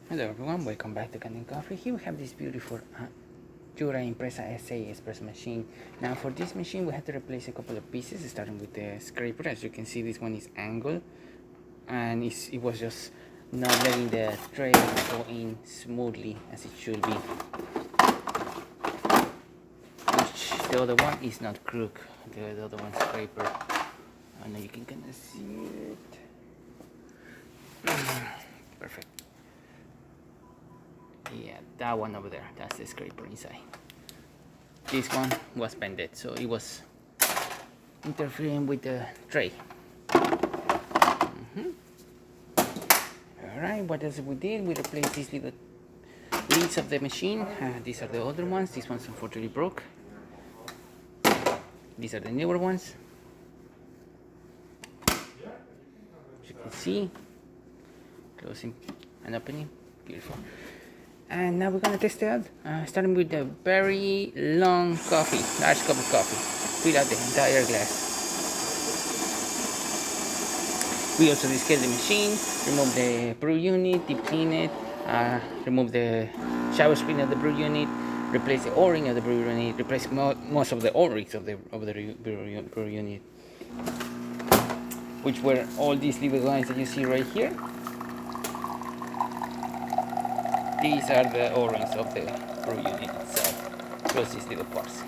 Hello everyone, welcome back to Kanen Coffee. Here we have this beautiful Jura impressa SA espresso machine. Now for this machine we had to replace a couple of pieces, starting with the scraper. As you can see, this one is angled and it was just not letting the tray go in smoothly as it should be. Which the other one is not crooked, the other one's scraper. And now you can kind of see it. Perfect. Yeah, that one over there, that's the scraper inside. This one was bended, so it was interfering with the tray. Alright, what else we did? We replaced these little lids of the machine. These are the older ones. This one's unfortunately broke. These are the newer ones. As you can see, closing and opening, beautiful. And now we're gonna test it out, starting with the very long coffee, large cup of coffee. Fill out the entire glass. We also descale the machine, remove the brew unit, deep clean it, remove the shower screen of the brew unit, replace the O-ring of the brew unit, replace most of the O-rings of the brew unit, which were all these little lines that you see right here. These are the O-rings of the brew unit itself, plus these little parts.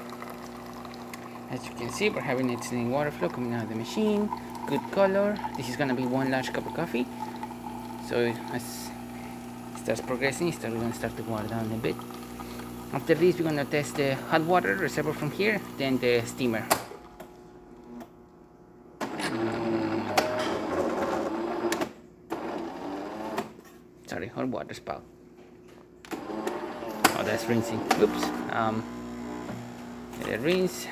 As you can see, we're having excellent water flow coming out of the machine, good color. This is gonna be one large cup of coffee. So as it starts progressing, we're gonna start to water down a bit. After this, we're gonna test the hot water reservoir from here, then the steamer. Sorry, hot water spout. Oh, that's rinsing. Oops. The rinse.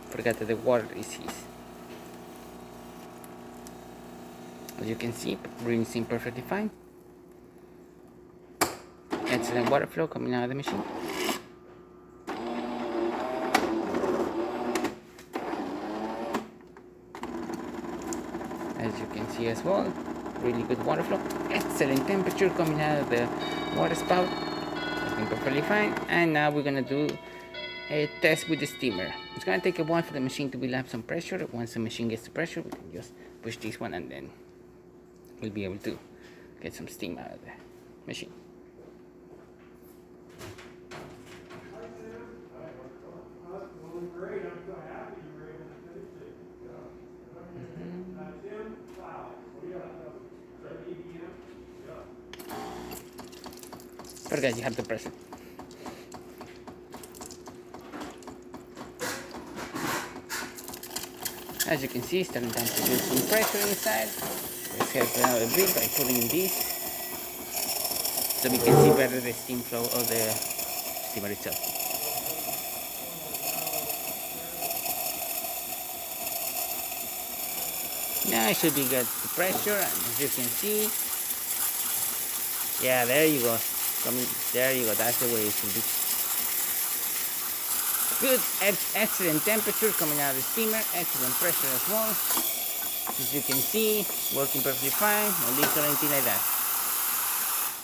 Forgot that the water is his. As you can see, rinsing perfectly fine. Excellent water flow coming out of the machine. As you can see as well, really good water flow. Excellent temperature coming out of the water spout. Perfectly fine. And now we're gonna do a test with the steamer. It's gonna take a while for the machine to build up some pressure. Once the machine gets to pressure, we can just push this one and then we'll be able to get some steam out of the machine. But guys, you have to press it. As you can see, it's starting to build some pressure inside. Let's help it out a bit by pulling this, so we can see better the steam flow of the steamer itself. Now it should be good to pressure, and as you can see, yeah, there you go. There you go, that's the way it should be. Good, excellent temperature coming out of the steamer, excellent pressure as well. As you can see, working perfectly fine, no leaks or anything like that.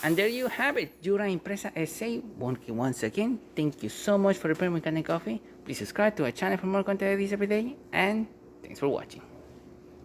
And there you have it, Jura Impressa SA working once again. Thank you so much for repairing Kanen Coffee. Please subscribe to our channel for more content like this every day, and thanks for watching.